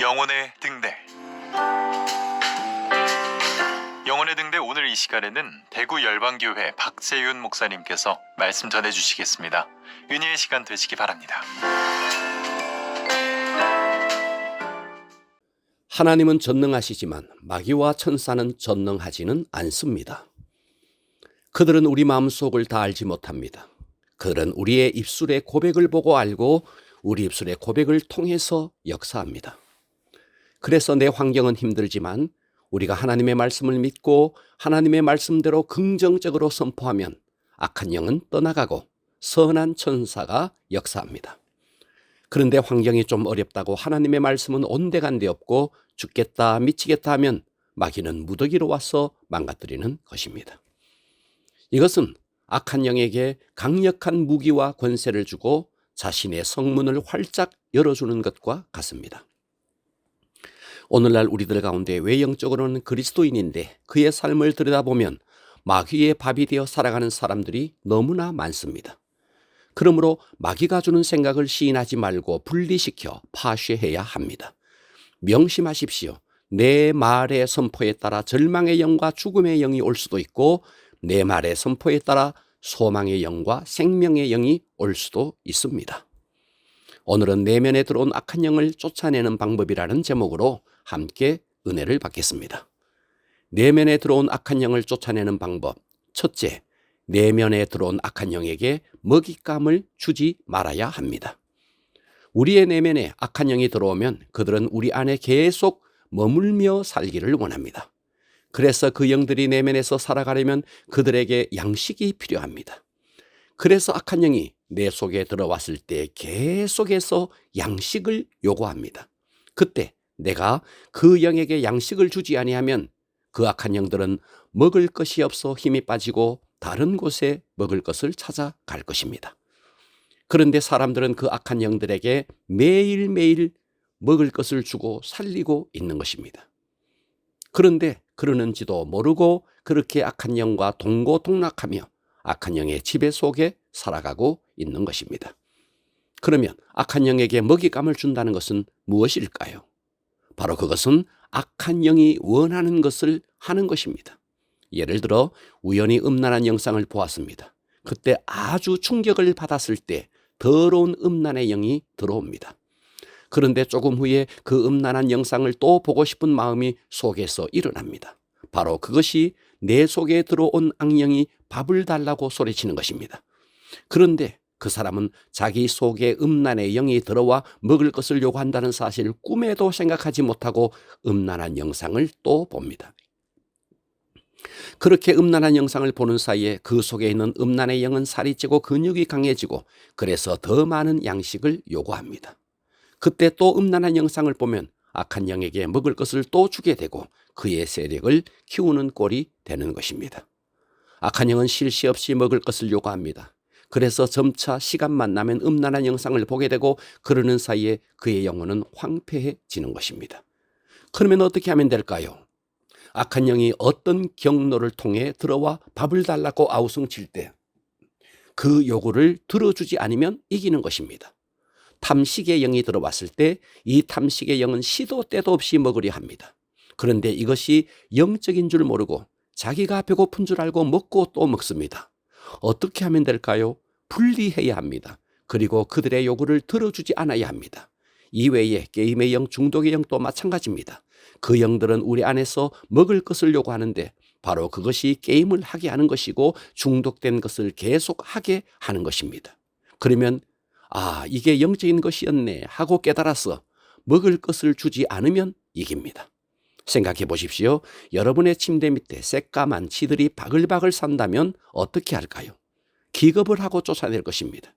영혼의 등대. 영혼의 등대 오늘 이 시간에는 대구 열방교회 박재윤 목사님께서 말씀 전해주시겠습니다. 은혜의 시간 되시기 바랍니다. 하나님은 전능하시지만 마귀와 천사는 전능하지는 않습니다. 그들은 우리 마음속을 다 알지 못합니다. 그들은 우리의 입술의 고백을 보고 알고 우리 입술의 고백을 통해서 역사합니다. 그래서 내 환경은 힘들지만 우리가 하나님의 말씀을 믿고 하나님의 말씀대로 긍정적으로 선포하면 악한 영은 떠나가고 선한 천사가 역사합니다. 그런데 환경이 좀 어렵다고 하나님의 말씀은 온데간데 없고 죽겠다 미치겠다 하면 마귀는 무더기로 와서 망가뜨리는 것입니다. 이것은 악한 영에게 강력한 무기와 권세를 주고 자신의 성문을 활짝 열어주는 것과 같습니다. 오늘날 우리들 가운데 외형적으로는 그리스도인인데 그의 삶을 들여다보면 마귀의 밥이 되어 살아가는 사람들이 너무나 많습니다. 그러므로 마귀가 주는 생각을 시인하지 말고 분리시켜 파쇄해야 합니다. 명심하십시오. 내 말의 선포에 따라 절망의 영과 죽음의 영이 올 수도 있고 내 말의 선포에 따라 소망의 영과 생명의 영이 올 수도 있습니다. 오늘은 내면에 들어온 악한 영을 쫓아내는 방법이라는 제목으로 함께 은혜를 받겠습니다. 내면에 들어온 악한 영을 쫓아내는 방법. 첫째, 내면에 들어온 악한 영에게 먹잇감을 주지 말아야 합니다. 우리의 내면에 악한 영이 들어오면 그들은 우리 안에 계속 머물며 살기를 원합니다. 그래서 그 영들이 내면에서 살아가려면 그들에게 양식이 필요합니다. 그래서 악한 영이 내 속에 들어왔을 때 계속해서 양식을 요구합니다. 그때 내가 그 영에게 양식을 주지 아니하면 그 악한 영들은 먹을 것이 없어 힘이 빠지고 다른 곳에 먹을 것을 찾아갈 것입니다. 그런데 사람들은 그 악한 영들에게 매일매일 먹을 것을 주고 살리고 있는 것입니다. 그런데 그러는지도 모르고 그렇게 악한 영과 동고동락하며 악한 영의 지배 속에 살아가고 있는 것입니다. 그러면 악한 영에게 먹잇감을 준다는 것은 무엇일까요? 바로 그것은 악한 영이 원하는 것을 하는 것입니다. 예를 들어 우연히 음란한 영상을 보았습니다. 그때 아주 충격을 받았을 때 더러운 음란의 영이 들어옵니다. 그런데 조금 후에 그 음란한 영상을 또 보고 싶은 마음이 속에서 일어납니다. 바로 그것이 내 속에 들어온 악령이 밥을 달라고 소리치는 것입니다. 그런데 그 사람은 자기 속에 음란의 영이 들어와 먹을 것을 요구한다는 사실을 꿈에도 생각하지 못하고 음란한 영상을 또 봅니다. 그렇게 음란한 영상을 보는 사이에 그 속에 있는 음란의 영은 살이 찌고 근육이 강해지고 그래서 더 많은 양식을 요구합니다. 그때 또 음란한 영상을 보면 악한 영에게 먹을 것을 또 주게 되고 그의 세력을 키우는 꼴이 되는 것입니다. 악한 영은 쉴 새 없이 먹을 것을 요구합니다. 그래서 점차 시간만 나면 음란한 영상을 보게 되고 그러는 사이에 그의 영혼은 황폐해지는 것입니다. 그러면 어떻게 하면 될까요? 악한 영이 어떤 경로를 통해 들어와 밥을 달라고 아우성칠 때 그 요구를 들어주지 않으면 이기는 것입니다. 탐식의 영이 들어왔을 때 이 탐식의 영은 시도 때도 없이 먹으려 합니다. 그런데 이것이 영적인 줄 모르고 자기가 배고픈 줄 알고 먹고 또 먹습니다. 어떻게 하면 될까요? 분리해야 합니다. 그리고 그들의 요구를 들어주지 않아야 합니다. 이외에 게임의 영, 중독의 영도 마찬가지입니다. 그 영들은 우리 안에서 먹을 것을 요구하는데 바로 그것이 게임을 하게 하는 것이고 중독된 것을 계속 하게 하는 것입니다. 그러면 이게 영적인 것이었네 하고 깨달아서 먹을 것을 주지 않으면 이깁니다. 생각해 보십시오. 여러분의 침대 밑에 새까만 쥐들이 바글바글 산다면 어떻게 할까요? 기겁을 하고 쫓아낼 것입니다.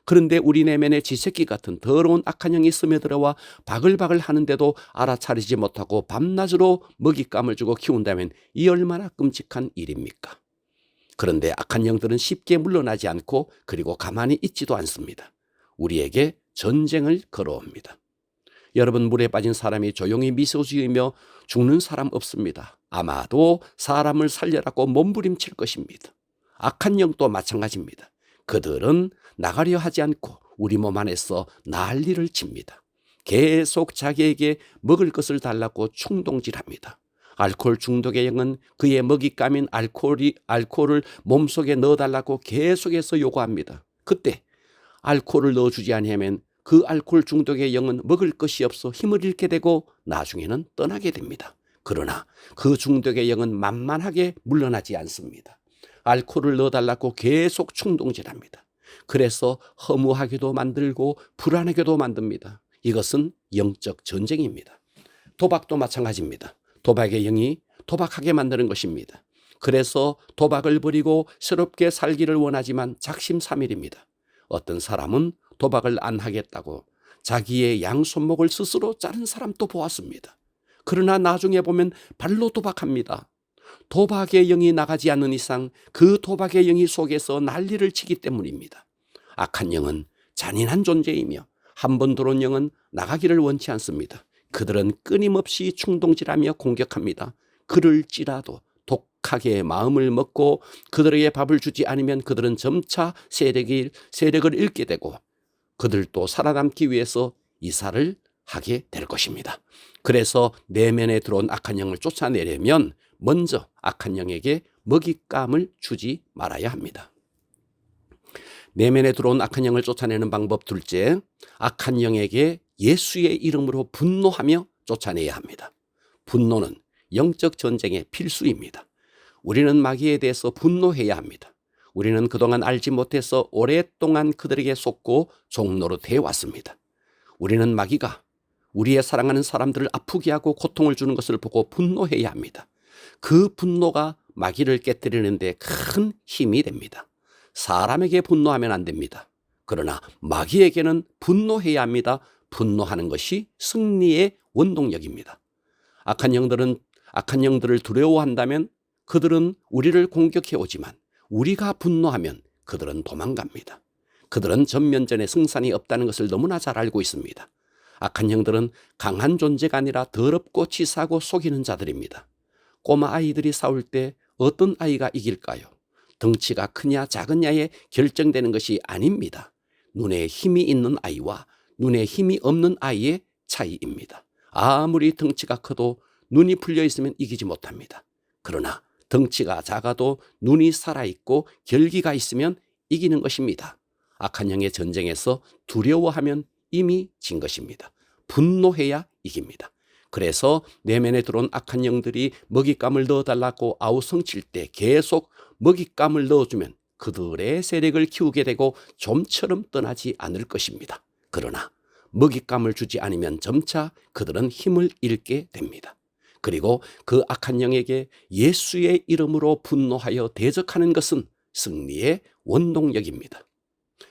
그런데 우리 내면에 쥐새끼 같은 더러운 악한 영이 스며들어와 바글바글 하는데도 알아차리지 못하고 밤낮으로 먹잇감을 주고 키운다면 이 얼마나 끔찍한 일입니까? 그런데 악한 영들은 쉽게 물러나지 않고 그리고 가만히 있지도 않습니다. 우리에게 전쟁을 걸어옵니다. 여러분, 물에 빠진 사람이 조용히 미소 지으며 죽는 사람 없습니다. 아마도 사람을 살려라고 몸부림칠 것입니다. 악한 영도 마찬가지입니다. 그들은 나가려 하지 않고 우리 몸 안에서 난리를 칩니다. 계속 자기에게 먹을 것을 달라고 충동질합니다. 알코올 중독의 영은 그의 먹잇감인 알코올을 몸속에 넣어달라고 계속해서 요구합니다. 그때 알코올을 넣어주지 아니하면 그 알코올 중독의 영은 먹을 것이 없어 힘을 잃게 되고 나중에는 떠나게 됩니다. 그러나 그 중독의 영은 만만하게 물러나지 않습니다. 알코올을 넣어달라고 계속 충동질합니다. 그래서 허무하게도 만들고 불안하게도 만듭니다. 이것은 영적 전쟁입니다. 도박도 마찬가지입니다. 도박의 영이 도박하게 만드는 것입니다. 그래서 도박을 버리고 새롭게 살기를 원하지만 작심삼일입니다. 어떤 사람은 도박을 안 하겠다고 자기의 양손목을 스스로 자른 사람도 보았습니다. 그러나 나중에 보면 발로 도박합니다. 도박의 영이 나가지 않는 이상 그 도박의 영이 속에서 난리를 치기 때문입니다. 악한 영은 잔인한 존재이며 한 번 들어온 영은 나가기를 원치 않습니다. 그들은 끊임없이 충동질하며 공격합니다. 그럴지라도 독하게 마음을 먹고 그들에게 밥을 주지 않으면 그들은 점차 세력을 잃게 되고 그들도 살아남기 위해서 이사를 하게 될 것입니다. 그래서 내면에 들어온 악한 영을 쫓아내려면 먼저 악한 영에게 먹잇감을 주지 말아야 합니다. 내면에 들어온 악한 영을 쫓아내는 방법 둘째, 악한 영에게 예수의 이름으로 분노하며 쫓아내야 합니다. 분노는 영적 전쟁의 필수입니다. 우리는 마귀에 대해서 분노해야 합니다. 우리는 그동안 알지 못해서 오랫동안 그들에게 속고 종노릇 해왔습니다. 우리는 마귀가 우리의 사랑하는 사람들을 아프게 하고 고통을 주는 것을 보고 분노해야 합니다. 그 분노가 마귀를 깨뜨리는 데 큰 힘이 됩니다. 사람에게 분노하면 안 됩니다. 그러나 마귀에게는 분노해야 합니다. 분노하는 것이 승리의 원동력입니다. 악한 영들을 두려워한다면 그들은 우리를 공격해 오지만 우리가 분노하면 그들은 도망갑니다. 그들은 전면전에 승산이 없다는 것을 너무나 잘 알고 있습니다. 악한 영들은 강한 존재가 아니라 더럽고 치사하고 속이는 자들입니다. 꼬마 아이들이 싸울 때 어떤 아이가 이길까요? 덩치가 크냐 작으냐에 결정되는 것이 아닙니다. 눈에 힘이 있는 아이와 눈에 힘이 없는 아이의 차이입니다. 아무리 덩치가 커도 눈이 풀려 있으면 이기지 못합니다. 그러나 덩치가 작아도 눈이 살아있고 결기가 있으면 이기는 것입니다. 악한 영의 전쟁에서 두려워하면 이미 진 것입니다. 분노해야 이깁니다. 그래서 내면에 들어온 악한 영들이 먹잇감을 넣어달라고 아우성칠 때 계속 먹잇감을 넣어주면 그들의 세력을 키우게 되고 좀처럼 떠나지 않을 것입니다. 그러나 먹잇감을 주지 않으면 점차 그들은 힘을 잃게 됩니다. 그리고 그 악한 영에게 예수의 이름으로 분노하여 대적하는 것은 승리의 원동력입니다.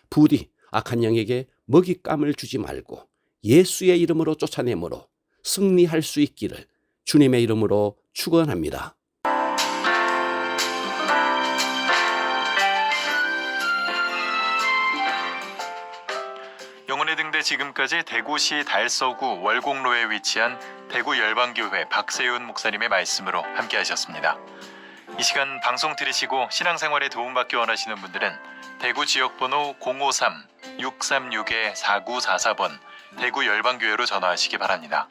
부디 악한 영에게 먹잇감을 주지 말고 예수의 이름으로 쫓아내므로 승리할 수 있기를 주님의 이름으로 축원합니다. 영혼의 등대 지금까지 대구시 달서구 월곡로에 위치한 대구 열방교회 박세윤 목사님의 말씀으로 함께 하셨습니다. 이 시간 방송 들으시고 신앙생활에 도움받기 원하시는 분들은 대구 지역번호 053-636-4944번 대구 열방교회로 전화하시기 바랍니다.